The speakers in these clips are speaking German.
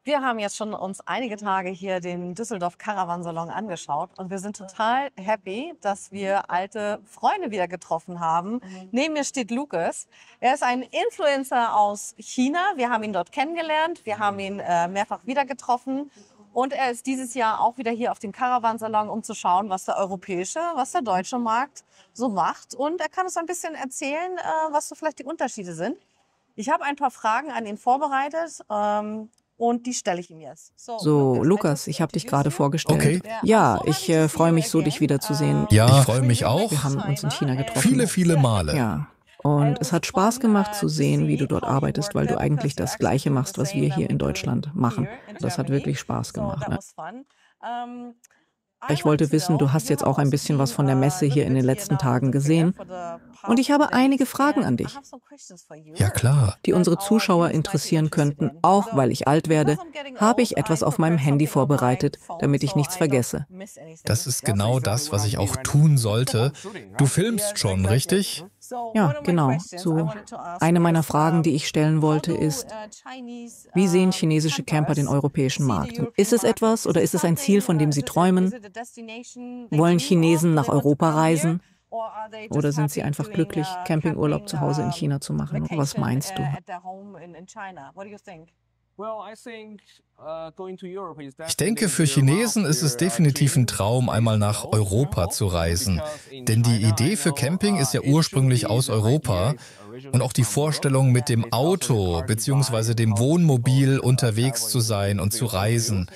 Wir haben jetzt schon uns einige Tage hier den Düsseldorf Caravan Salon angeschaut und wir sind total happy, dass wir alte Freunde wieder getroffen haben. Neben mir steht Lukas. Er ist ein Influencer aus China. Wir haben ihn dort kennengelernt. Wir haben ihn mehrfach wieder getroffen. Und er ist dieses Jahr auch wieder hier auf dem Caravan Salon, um zu schauen, was der europäische, was der deutsche Markt so macht. Und er kann uns ein bisschen erzählen, was so vielleicht die Unterschiede sind. Ich habe ein paar Fragen an ihn vorbereitet. Und die stelle ich ihm jetzt. So, Lukas, ich habe dich gerade vorgestellt. Okay. Ja, ich freue mich so, dich wiederzusehen. Ja, ich freue mich auch. Wir haben uns in China getroffen. Viele, viele Male. Ja. Und es hat Spaß gemacht zu sehen, wie du dort arbeitest, weil du eigentlich das Gleiche machst, was wir hier in Deutschland machen. Das hat wirklich Spaß gemacht. Ne? Ich wollte wissen, du hast jetzt auch ein bisschen was von der Messe hier in den letzten Tagen gesehen. Und ich habe einige Fragen an dich. Ja, klar. Die unsere Zuschauer interessieren könnten. Auch weil ich alt werde, habe ich etwas auf meinem Handy vorbereitet, damit ich nichts vergesse. Das ist genau das, was ich auch tun sollte. Du filmst schon, richtig? Ja, genau. So, eine meiner Fragen, die ich stellen wollte, ist, wie sehen chinesische Camper den europäischen Markt? Ist es etwas oder ist es ein Ziel, von dem sie träumen? Wollen Chinesen nach Europa reisen? Oder sind sie einfach glücklich, Campingurlaub zu Hause in China zu machen? Was meinst du? Ich denke, für Chinesen ist es definitiv ein Traum, einmal nach Europa zu reisen. Denn die Idee für Camping ist ja ursprünglich aus Europa. Und auch die Vorstellung, mit dem Auto bzw. dem Wohnmobil unterwegs zu sein und zu reisen.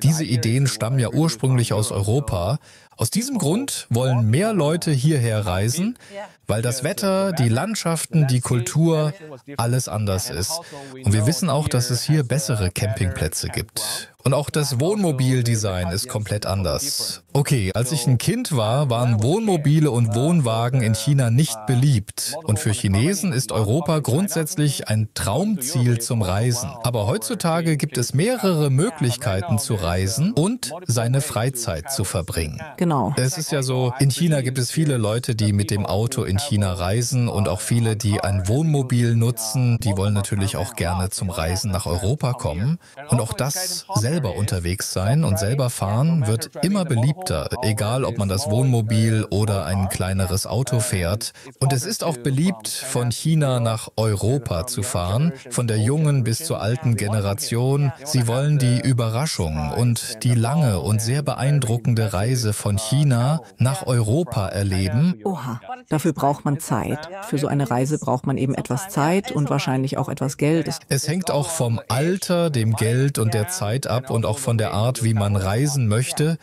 Diese Ideen stammen ja ursprünglich aus Europa. Aus diesem Grund wollen mehr Leute hierher reisen, weil das Wetter, die Landschaften, die Kultur, alles anders ist. Und wir wissen auch, dass es hier bessere Campingplätze gibt. Und auch das Wohnmobildesign ist komplett anders. Okay, als ich ein Kind war, waren Wohnmobile und Wohnwagen in China nicht beliebt. Und für Chinesen ist Europa grundsätzlich ein Traumziel zum Reisen. Aber heutzutage gibt es mehrere Möglichkeiten zu reisen und seine Freizeit zu verbringen. Genau. Es ist ja so, in China gibt es viele Leute, die mit dem Auto in China reisen und auch viele, die ein Wohnmobil nutzen. Die wollen natürlich auch gerne zum Reisen nach Europa kommen. Und auch das selber unterwegs sein und selber fahren wird immer beliebter, egal ob man das Wohnmobil oder ein kleineres Auto fährt. Und es ist auch beliebt, von China nach Europa zu fahren, von der jungen bis zur alten Generation. Sie wollen die Überraschung und die lange und sehr beeindruckende Reise von China nach Europa erleben. Oha, dafür braucht man Zeit. Für so eine Reise braucht man eben etwas Zeit und wahrscheinlich auch etwas Geld. Es hängt auch vom Alter, dem Geld und der Zeit ab und auch von der Art, wie man reisen möchte.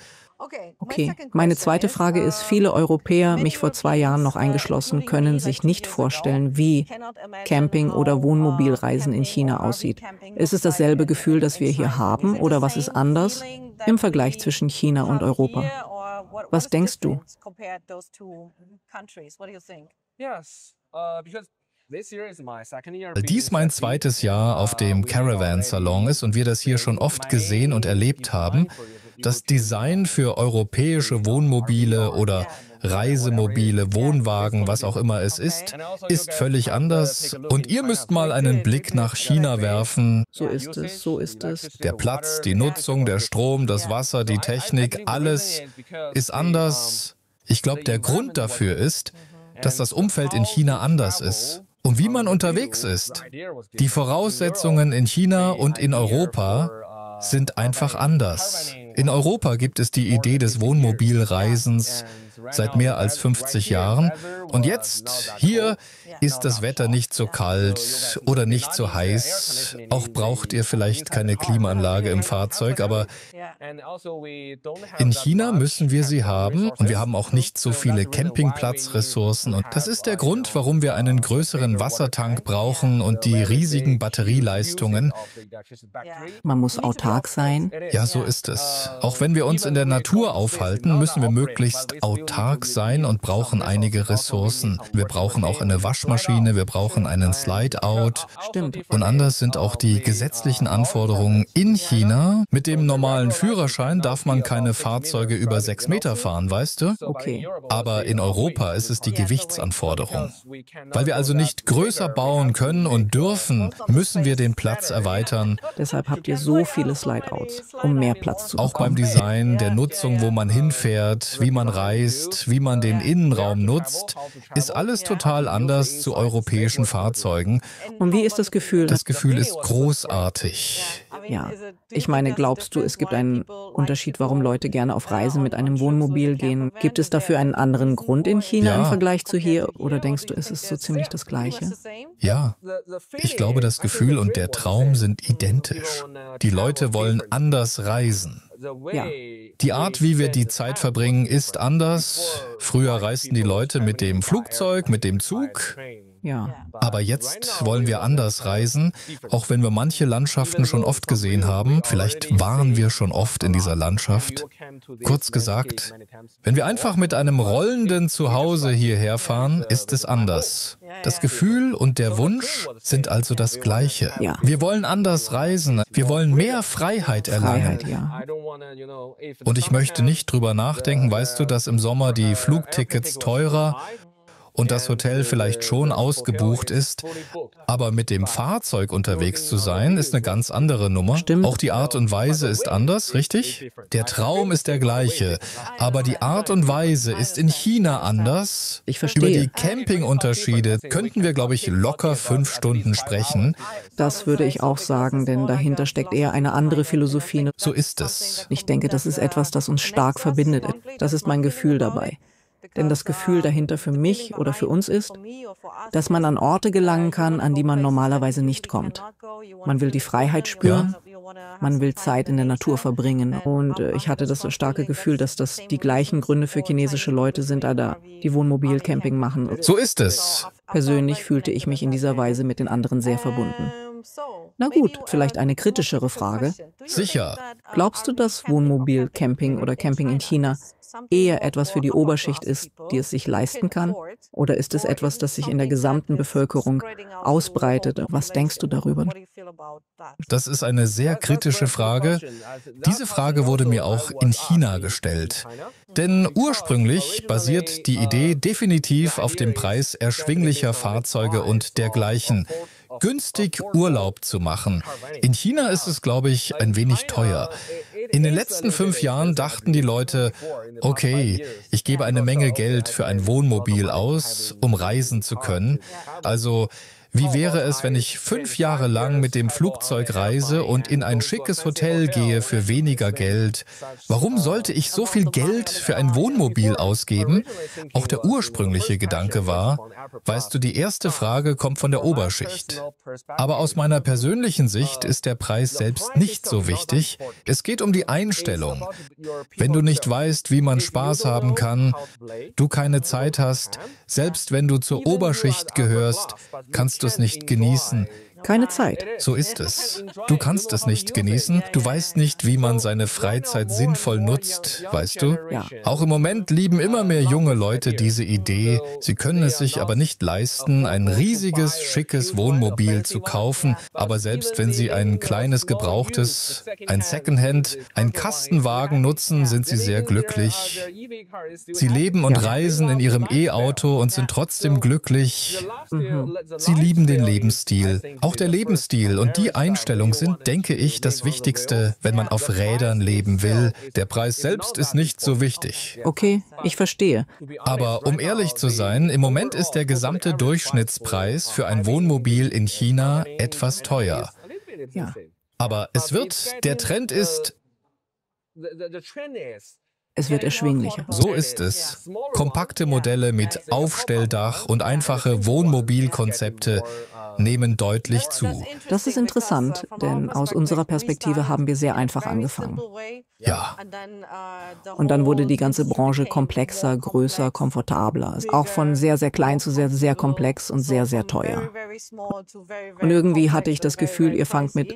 Okay, meine zweite Frage ist, viele Europäer, mich vor 2 Jahren noch eingeschlossen, können sich nicht vorstellen, wie Camping- oder Wohnmobilreisen in China aussieht. Ist es dasselbe Gefühl, das wir hier haben, oder was ist anders im Vergleich zwischen China und Europa? Was denkst du? Dies mein zweites Jahr auf dem Caravan Salon ist und wir das hier schon oft gesehen und erlebt haben. Das Design für europäische Wohnmobile oder Reisemobile, Wohnwagen, was auch immer es ist völlig anders. Und ihr müsst mal einen Blick nach China werfen. So ist es, so ist es. Der Platz, die Nutzung, der Strom, das Wasser, die Technik, alles ist anders. Ich glaube, der Grund dafür ist, dass das Umfeld in China anders ist. Und wie man unterwegs ist. Die Voraussetzungen in China und in Europa sind einfach anders. In Europa gibt es die Idee des Wohnmobilreisens seit mehr als 50 Jahren. Und jetzt, hier, ist das Wetter nicht so kalt oder nicht so heiß. Auch braucht ihr vielleicht keine Klimaanlage im Fahrzeug, aber in China müssen wir sie haben und wir haben auch nicht so viele Campingplatzressourcen. Und das ist der Grund, warum wir einen größeren Wassertank brauchen und die riesigen Batterieleistungen. Man muss autark sein. Ja, so ist es. Auch wenn wir uns in der Natur aufhalten, müssen wir möglichst autark autark sein und brauchen einige Ressourcen. Wir brauchen auch eine Waschmaschine, wir brauchen einen Slide-Out. Stimmt. Und anders sind auch die gesetzlichen Anforderungen in China. Mit dem normalen Führerschein darf man keine Fahrzeuge über 6 Meter fahren, weißt du? Okay. Aber in Europa ist es die Gewichtsanforderung. Weil wir also nicht größer bauen können und dürfen, müssen wir den Platz erweitern. Deshalb habt ihr so viele Slide-Outs, um mehr Platz zu bekommen. Auch beim Design, der Nutzung, wo man hinfährt, wie man reist, wie man den Innenraum nutzt, ist alles total anders zu europäischen Fahrzeugen. Und wie ist das Gefühl? Das Gefühl ist großartig. Ja, ich meine, glaubst du, es gibt einen Unterschied, warum Leute gerne auf Reisen mit einem Wohnmobil gehen? Gibt es dafür einen anderen Grund in China Ja. im Vergleich zu hier? Oder denkst du, es ist so ziemlich das Gleiche? Ja, ich glaube, das Gefühl und der Traum sind identisch. Die Leute wollen anders reisen. Ja. Die Art, wie wir die Zeit verbringen, ist anders. Früher reisten die Leute mit dem Flugzeug, mit dem Zug. Ja. Aber jetzt wollen wir anders reisen, auch wenn wir manche Landschaften schon oft gesehen haben. Vielleicht waren wir schon oft in dieser Landschaft. Kurz gesagt, wenn wir einfach mit einem rollenden Zuhause hierher fahren, ist es anders. Das Gefühl und der Wunsch sind also das Gleiche. Ja. Wir wollen anders reisen. Wir wollen mehr Freiheit erlangen. Freiheit, ja. Und ich möchte nicht drüber nachdenken, weißt du, dass im Sommer die Flugtickets teurer und das Hotel vielleicht schon ausgebucht ist, aber mit dem Fahrzeug unterwegs zu sein, ist eine ganz andere Nummer. Stimmt. Auch die Art und Weise ist anders, richtig? Der Traum ist der gleiche, aber die Art und Weise ist in China anders. Ich verstehe. Über die Campingunterschiede könnten wir, glaube ich, locker 5 Stunden sprechen. Das würde ich auch sagen, denn dahinter steckt eher eine andere Philosophie. So ist es. Ich denke, das ist etwas, das uns stark verbindet. Das ist mein Gefühl dabei. Denn das Gefühl dahinter für mich oder für uns ist, dass man an Orte gelangen kann, an die man normalerweise nicht kommt. Man will die Freiheit spüren, man will Zeit in der Natur verbringen. Und ich hatte das starke Gefühl, dass das die gleichen Gründe für chinesische Leute sind, die Wohnmobil-Camping machen. So ist es. Persönlich fühlte ich mich in dieser Weise mit den anderen sehr verbunden. Na gut, vielleicht eine kritischere Frage. Sicher. Glaubst du, dass Wohnmobil-Camping oder Camping in China eher etwas für die Oberschicht ist, die es sich leisten kann? Oder ist es etwas, das sich in der gesamten Bevölkerung ausbreitet? Was denkst du darüber? Das ist eine sehr kritische Frage. Diese Frage wurde mir auch in China gestellt. Denn ursprünglich basiert die Idee definitiv auf dem Preis erschwinglicher Fahrzeuge und dergleichen. Günstig Urlaub zu machen. In China ist es, glaube ich, ein wenig teuer. In den letzten 5 Jahren dachten die Leute, okay, ich gebe eine Menge Geld für ein Wohnmobil aus, um reisen zu können. Also, wie wäre es, wenn ich 5 Jahre lang mit dem Flugzeug reise und in ein schickes Hotel gehe für weniger Geld? Warum sollte ich so viel Geld für ein Wohnmobil ausgeben? Auch der ursprüngliche Gedanke war, weißt du, die erste Frage kommt von der Oberschicht. Aber aus meiner persönlichen Sicht ist der Preis selbst nicht so wichtig. Es geht um die Einstellung. Wenn du nicht weißt, wie man Spaß haben kann, du keine Zeit hast, selbst wenn du zur Oberschicht gehörst, kannst du es nicht genießen. Keine Zeit. So ist es. Du kannst es nicht genießen. Du weißt nicht, wie man seine Freizeit sinnvoll nutzt, weißt du? Ja. Auch im Moment lieben immer mehr junge Leute diese Idee. Sie können es sich aber nicht leisten, ein riesiges, schickes Wohnmobil zu kaufen. Aber selbst wenn sie ein kleines Gebrauchtes, ein Secondhand, ein Kastenwagen nutzen, sind sie sehr glücklich. Sie leben und reisen in ihrem E-Auto und sind trotzdem glücklich. Sie lieben den Lebensstil. Auch der Lebensstil und die Einstellung sind, denke ich, das Wichtigste, wenn man auf Rädern leben will. Der Preis selbst ist nicht so wichtig. Okay, ich verstehe. Aber um ehrlich zu sein, im Moment ist der gesamte Durchschnittspreis für ein Wohnmobil in China etwas teuer. Ja. Aber der Trend ist, Es wird erschwinglicher. so ist es. Kompakte Modelle mit Aufstelldach und einfache Wohnmobilkonzepte nehmen deutlich zu. Das ist interessant, denn aus unserer Perspektive haben wir sehr einfach angefangen. Ja. Und dann wurde die ganze Branche komplexer, größer, komfortabler. Auch von sehr, sehr klein zu sehr, sehr komplex und sehr, sehr teuer. Und irgendwie hatte ich das Gefühl, ihr fangt mit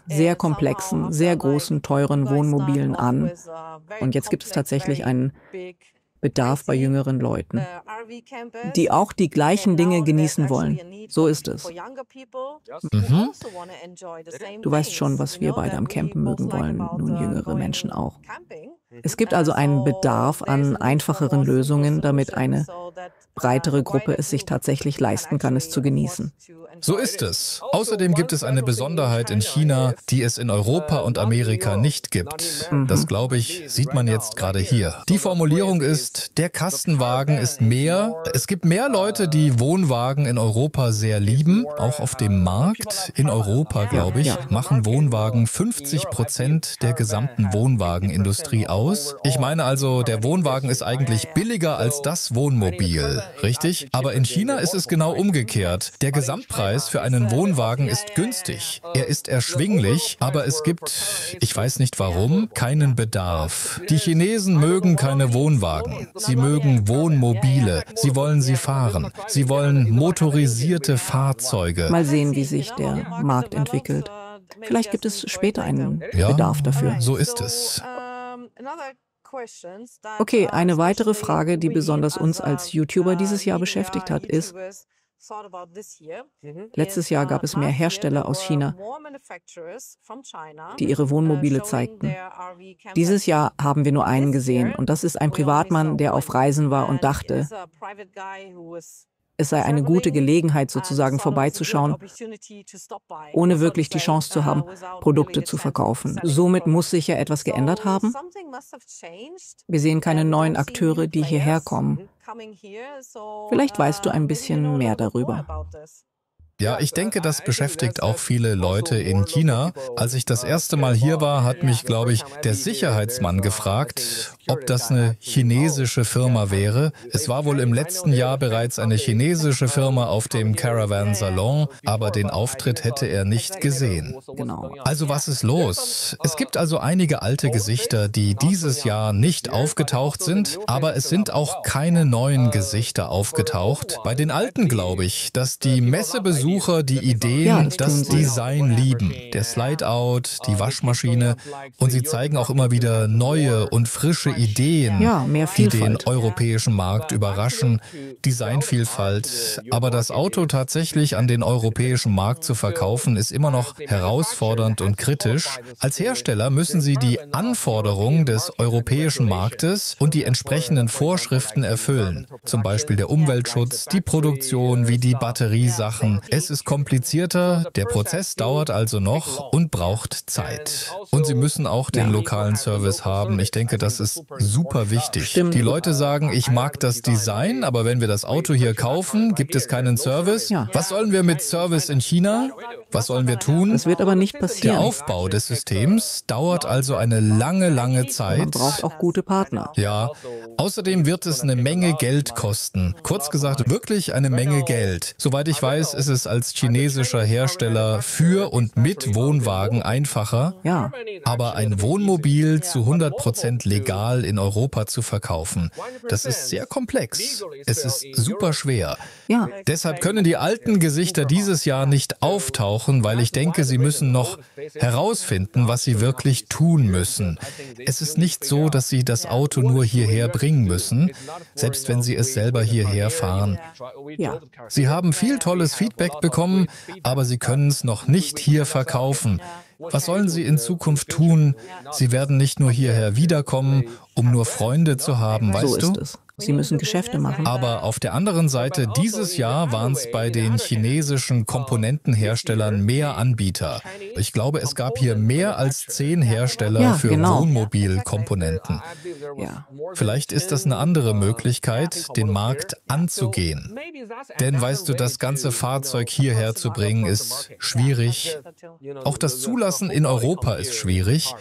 sehr komplexen, sehr großen, teuren Wohnmobilen an. Und jetzt gibt es tatsächlich einen Bedarf bei jüngeren Leuten, die auch die gleichen Dinge genießen wollen. So ist es. Mhm. Du weißt schon, was wir beide am Campen mögen wollen, nun jüngere Menschen auch. Es gibt also einen Bedarf an einfacheren Lösungen, damit eine breitere Gruppe es sich tatsächlich leisten kann, es zu genießen. So ist es. Außerdem gibt es eine Besonderheit in China, die es in Europa und Amerika nicht gibt. Das, glaube ich, sieht man jetzt gerade hier. Die Formulierung ist, der Kastenwagen ist mehr. Es gibt mehr Leute, die Wohnwagen in Europa sehr lieben, auch auf dem Markt. In Europa, glaube ich, machen Wohnwagen 50% der gesamten Wohnwagenindustrie aus. Ich meine also, der Wohnwagen ist eigentlich billiger als das Wohnmobil, richtig? Aber in China ist es genau umgekehrt. Der Gesamtpreis für einen Wohnwagen ist günstig. Er ist erschwinglich, aber es gibt, ich weiß nicht warum, keinen Bedarf. Die Chinesen mögen keine Wohnwagen. Sie mögen Wohnmobile. Sie wollen sie fahren. Sie wollen motorisierte Fahrzeuge. Mal sehen, wie sich der Markt entwickelt. Vielleicht gibt es später einen Bedarf dafür. So ist es. Okay, eine weitere Frage, die besonders uns als YouTuber dieses Jahr beschäftigt hat, ist, letztes Jahr gab es mehr Hersteller aus China, die ihre Wohnmobile zeigten. Dieses Jahr haben wir nur einen gesehen und das ist ein Privatmann, der auf Reisen war und dachte, es sei eine gute Gelegenheit, sozusagen vorbeizuschauen, ohne wirklich die Chance zu haben, Produkte zu verkaufen. Somit muss sich ja etwas geändert haben. Wir sehen keine neuen Akteure, die hierher kommen. Vielleicht weißt du ein bisschen mehr darüber. Ja, ich denke, das beschäftigt auch viele Leute in China. Als ich das erste Mal hier war, hat mich, glaube ich, der Sicherheitsmann gefragt, ob das eine chinesische Firma wäre. Es war wohl im letzten Jahr bereits eine chinesische Firma auf dem Caravan Salon, aber den Auftritt hätte er nicht gesehen. Genau. Also was ist los? Es gibt also einige alte Gesichter, die dieses Jahr nicht aufgetaucht sind, aber es sind auch keine neuen Gesichter aufgetaucht. Bei den alten glaube ich, dass die Messebesucher die Ideen, das Design lieben. Der Slide-Out, die Waschmaschine und sie zeigen auch immer wieder neue und frische Ideen, die den europäischen Markt überraschen. Designvielfalt. Aber das Auto tatsächlich an den europäischen Markt zu verkaufen, ist immer noch herausfordernd und kritisch. Als Hersteller müssen sie die Anforderungen des europäischen Marktes und die entsprechenden Vorschriften erfüllen. Zum Beispiel der Umweltschutz, die Produktion wie die Batteriesachen. Es ist komplizierter, der Prozess dauert also noch und braucht Zeit. Und sie müssen auch den lokalen Service haben. Ich denke, das ist super wichtig. Stimmt. Die Leute sagen, ich mag das Design, aber wenn wir das Auto hier kaufen, gibt es keinen Service. Was sollen wir mit Service in China? Was sollen wir tun? Das wird aber nicht passieren. Der Aufbau des Systems dauert also eine lange Zeit. Man braucht auch gute Partner. Ja, außerdem wird es eine Menge Geld kosten. Kurz gesagt, wirklich eine Menge Geld. Soweit ich weiß, ist es als chinesischer Hersteller für und mit Wohnwagen einfacher. Ja. Aber ein Wohnmobil zu 100% legal in Europa zu verkaufen, das ist sehr komplex. Es ist super schwer. Ja. Deshalb können die alten Gesichter dieses Jahr nicht auftauchen, weil ich denke, sie müssen noch herausfinden, was sie wirklich tun müssen. Es ist nicht so, dass sie das Auto nur hierher bringen müssen, selbst wenn sie es selber hierher fahren. Ja. Sie haben viel tolles Feedback bekommen, aber sie können es noch nicht hier verkaufen. Was sollen sie in Zukunft tun? Sie werden nicht nur hierher wiederkommen, um nur Freunde zu haben, weißt du? So ist es. Sie müssen Geschäfte machen. Aber auf der anderen Seite, dieses Jahr waren es bei den chinesischen Komponentenherstellern mehr Anbieter. Ich glaube, es gab hier mehr als 10 Hersteller für Wohnmobilkomponenten. Ja. Vielleicht ist das eine andere Möglichkeit, den Markt anzugehen. Denn weißt du, das ganze Fahrzeug hierher zu bringen, ist schwierig. Auch das Zulassen in Europa ist schwierig.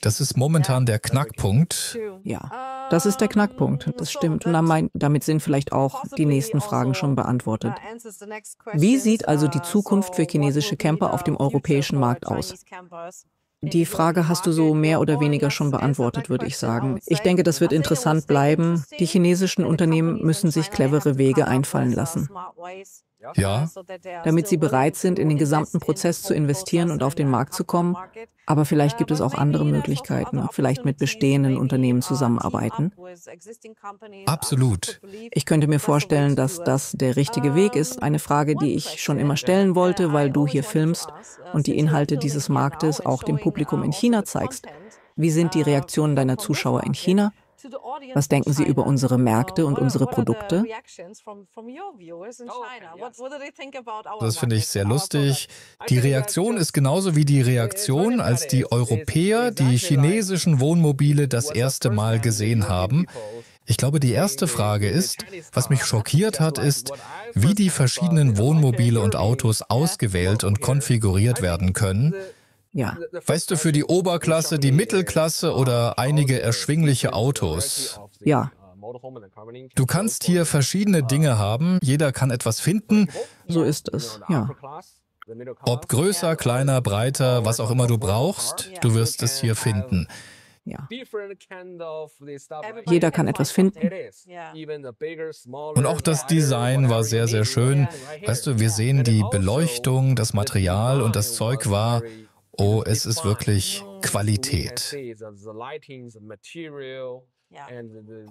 Das ist momentan der Knackpunkt. Ja, das ist der Knackpunkt. Das stimmt. Und damit sind vielleicht auch die nächsten Fragen schon beantwortet. Wie sieht also die Zukunft für chinesische Camper auf dem europäischen Markt aus? Die Frage hast du so mehr oder weniger schon beantwortet, würde ich sagen. Ich denke, das wird interessant bleiben. Die chinesischen Unternehmen müssen sich clevere Wege einfallen lassen. Ja, damit sie bereit sind, in den gesamten Prozess zu investieren und auf den Markt zu kommen. Aber vielleicht gibt es auch andere Möglichkeiten, vielleicht mit bestehenden Unternehmen zusammenarbeiten. absolut. Ich könnte mir vorstellen, dass das der richtige Weg ist. Eine Frage, die ich schon immer stellen wollte, weil du hier filmst und die Inhalte dieses Marktes auch dem Publikum in China zeigst. Wie sind die Reaktionen deiner Zuschauer in China? Was denken sie über unsere Märkte und unsere Produkte? Das finde ich sehr lustig. Die Reaktion ist genauso wie die Reaktion, als die Europäer die chinesischen Wohnmobile das erste Mal gesehen haben. Ich glaube, die erste Frage ist, was mich schockiert hat, ist, wie die verschiedenen Wohnmobile und Autos ausgewählt und konfiguriert werden können. Ja, Weißt du, für die Oberklasse, die Mittelklasse oder einige erschwingliche Autos. ja, Du kannst hier verschiedene Dinge haben, jeder kann etwas finden, so ist es, ja. ob größer, kleiner, breiter, was auch immer du brauchst, du wirst es hier finden. Ja. Jeder kann etwas finden. Und auch das Design war sehr, sehr schön. Weißt du, wir sehen die Beleuchtung, das Material und das Zeug war, oh, es ist wirklich Qualität.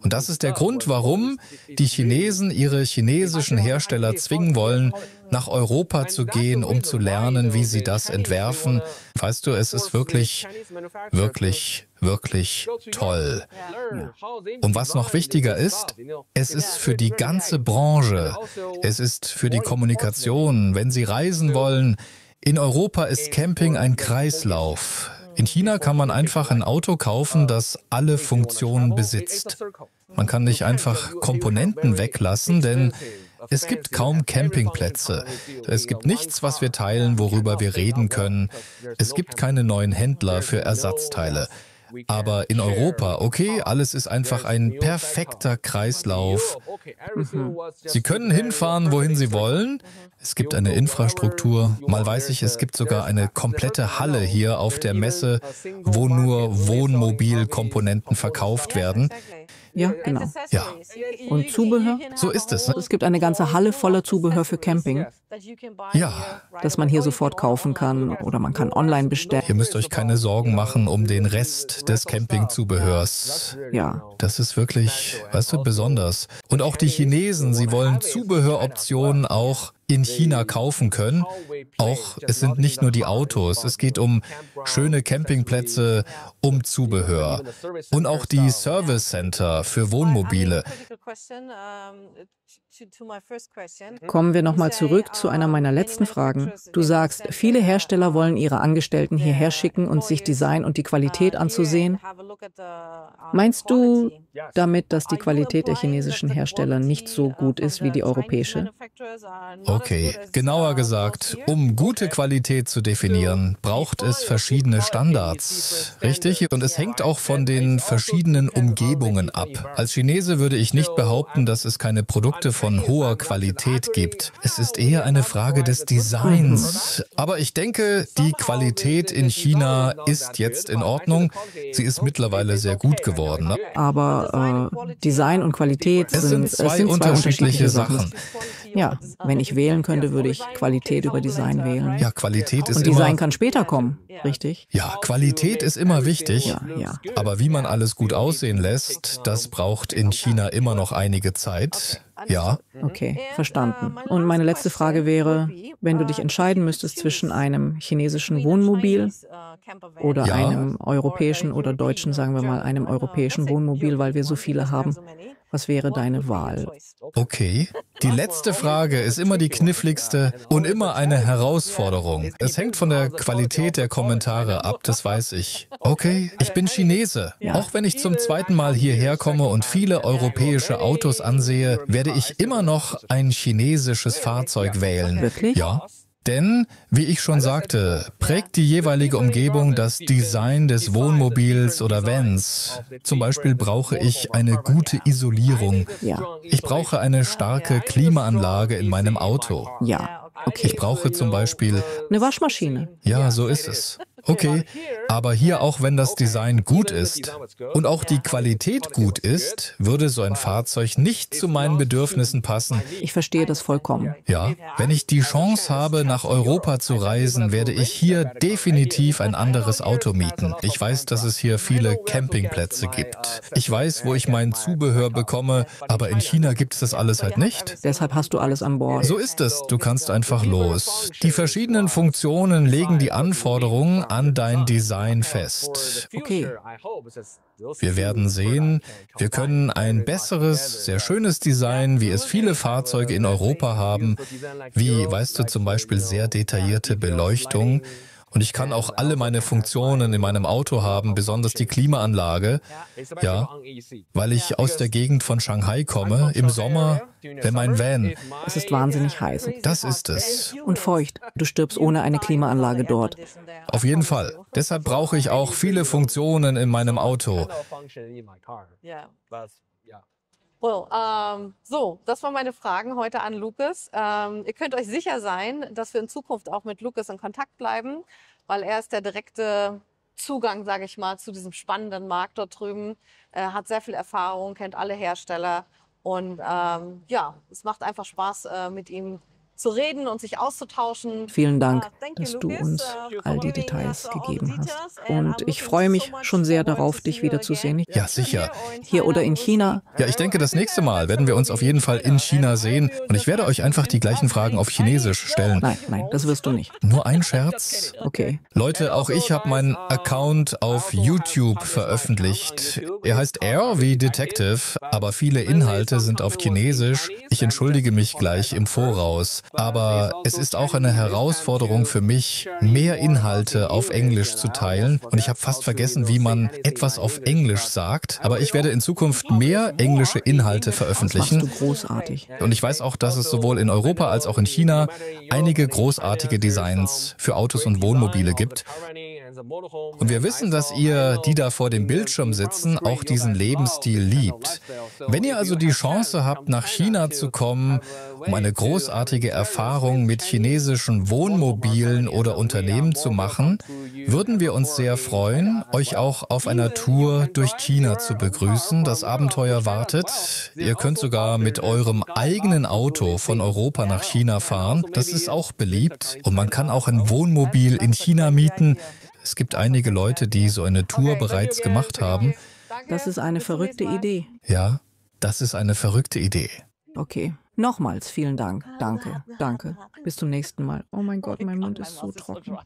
Und das ist der Grund, warum die Chinesen ihre chinesischen Hersteller zwingen wollen, nach Europa zu gehen, um zu lernen, wie sie das entwerfen. Weißt du, es ist wirklich, wirklich, wirklich toll. Und was noch wichtiger ist, es ist für die ganze Branche, es ist für die Kommunikation, wenn sie reisen wollen. In Europa ist Camping ein Kreislauf. In China kann man einfach ein Auto kaufen, das alle Funktionen besitzt. Man kann nicht einfach Komponenten weglassen, denn es gibt kaum Campingplätze. Es gibt nichts, was wir teilen, worüber wir reden können. Es gibt keine neuen Händler für Ersatzteile. Aber in Europa, okay, alles ist einfach ein perfekter Kreislauf. Sie können hinfahren, wohin Sie wollen. Es gibt eine Infrastruktur. Mal weiß ich, es gibt sogar eine komplette Halle hier auf der Messe, wo nur Wohnmobilkomponenten verkauft werden. Ja, genau. Ja, Und Zubehör? so ist es. Es gibt eine ganze Halle voller Zubehör für Camping, Ja, das man hier sofort kaufen kann oder man kann online bestellen. ihr müsst euch keine Sorgen machen um den Rest des Campingzubehörs. Ja, Das ist wirklich, weißt du, besonders. Und auch die Chinesen, sie wollen Zubehöroptionen auch in China kaufen können. Auch, es sind nicht nur die Autos, es geht um schöne Campingplätze, um Zubehör. Und auch die Service Center für Wohnmobile. kommen wir nochmal zurück zu einer meiner letzten Fragen. Du sagst, viele Hersteller wollen ihre Angestellten hierher schicken und sich Design und die Qualität anzusehen. Meinst du damit, dass die Qualität der chinesischen Hersteller nicht so gut ist wie die europäische? Okay, genauer gesagt, um gute Qualität zu definieren, braucht es verschiedene Standards, richtig? Und es hängt auch von den verschiedenen Umgebungen ab. Als Chinese würde ich nicht behaupten, dass es keine Produkte von hoher Qualität gibt. Es ist eher eine Frage des Designs. Aber ich denke, die Qualität in China ist jetzt in Ordnung. Sie ist mittlerweile sehr gut geworden. Ne? Aber Design und Qualität Es sind zwei unterschiedliche Sachen. Ja, wenn ich wählen könnte, würde ich Qualität über Design wählen. Ja, Qualität ist Und Design immer... kann später kommen, richtig? Ja, Qualität ist immer wichtig. Ja, ja. Aber wie man alles gut aussehen lässt, das braucht in China immer noch einige Zeit. Ja, Okay, verstanden. Und meine letzte Frage wäre, wenn du dich entscheiden müsstest zwischen einem chinesischen Wohnmobil oder Ja. einem europäischen oder deutschen, sagen wir mal, einem europäischen Wohnmobil, weil wir so viele haben, was wäre deine Wahl? okay. Die letzte Frage ist immer die kniffligste und immer eine Herausforderung. Es hängt von der Qualität der Kommentare ab, das weiß ich. Okay, ich bin Chinese. Auch wenn ich zum zweiten Mal hierher komme und viele europäische Autos ansehe, werde ich immer noch ein chinesisches Fahrzeug wählen. Wirklich? Ja. Denn, wie ich schon sagte, prägt die jeweilige Umgebung das Design des Wohnmobils oder Vans. Zum Beispiel brauche ich eine gute Isolierung. Ja. Ich brauche eine starke Klimaanlage in meinem Auto. Ja, okay. Ich brauche zum Beispiel, Eine Waschmaschine. ja, so ist es. Okay, aber hier, auch wenn das Design gut ist und auch die Qualität gut ist, würde so ein Fahrzeug nicht zu meinen Bedürfnissen passen. Ich verstehe das vollkommen. Ja, wenn ich die Chance habe, nach Europa zu reisen, werde ich hier definitiv ein anderes Auto mieten. Ich weiß, dass es hier viele Campingplätze gibt. Ich weiß, wo ich mein Zubehör bekomme, aber in China gibt es das alles halt nicht. Deshalb hast du alles an Bord. So ist es, du kannst einfach los. Die verschiedenen Funktionen legen die Anforderungen an dein Design fest. Okay. Wir werden sehen, wir können ein besseres, sehr schönes Design, wie es viele Fahrzeuge in Europa haben, wie, weißt du, zum Beispiel sehr detaillierte Beleuchtung. Und ich kann auch alle meine Funktionen in meinem Auto haben, besonders die Klimaanlage. Ja, weil ich aus der Gegend von Shanghai komme, im Sommer, wenn mein Van... Es ist wahnsinnig heiß. Das ist es. Und feucht. Du stirbst ohne eine Klimaanlage dort. Auf jeden Fall. Deshalb brauche ich auch viele Funktionen in meinem Auto. So, das waren meine Fragen heute an Lucas. Ihr könnt euch sicher sein, dass wir in Zukunft auch mit Lucas in Kontakt bleiben, weil er ist der direkte Zugang, sage ich mal, zu diesem spannenden Markt dort drüben. Er hat sehr viel Erfahrung, kennt alle Hersteller und ja, es macht einfach Spaß, mit ihm zu reden und sich auszutauschen. Vielen Dank, dass du uns all die Details gegeben hast. Und ich freue mich schon sehr darauf, dich wiederzusehen. Ja, sicher. Hier oder in China. Ja, ich denke, das nächste Mal werden wir uns auf jeden Fall in China sehen. Und ich werde euch einfach die gleichen Fragen auf Chinesisch stellen. Nein, das wirst du nicht. Nur ein Scherz? Okay. Leute, auch ich habe meinen Account auf YouTube veröffentlicht. Er heißt R wie Detective, aber viele Inhalte sind auf Chinesisch. Ich entschuldige mich gleich im Voraus. Aber es ist auch eine Herausforderung für mich, mehr Inhalte auf Englisch zu teilen. Und ich habe fast vergessen, wie man etwas auf Englisch sagt. Aber ich werde in Zukunft mehr englische Inhalte veröffentlichen. Das machst du großartig. Und ich weiß auch, dass es sowohl in Europa als auch in China einige großartige Designs für Autos und Wohnmobile gibt. Und wir wissen, dass ihr, die da vor dem Bildschirm sitzen, auch diesen Lebensstil liebt. Wenn ihr also die Chance habt, nach China zu kommen, um eine großartige Erfahrung mit chinesischen Wohnmobilen oder Unternehmen zu machen, würden wir uns sehr freuen, euch auch auf einer Tour durch China zu begrüßen. Das Abenteuer wartet. Ihr könnt sogar mit eurem eigenen Auto von Europa nach China fahren. Das ist auch beliebt. Und man kann auch ein Wohnmobil in China mieten. Es gibt einige Leute, die so eine Tour bereits gemacht haben. Das ist eine verrückte Idee. Ja, das ist eine verrückte Idee. Okay. Nochmals vielen Dank. Danke. Bis zum nächsten Mal. Oh mein Gott, mein Mund ist so trocken.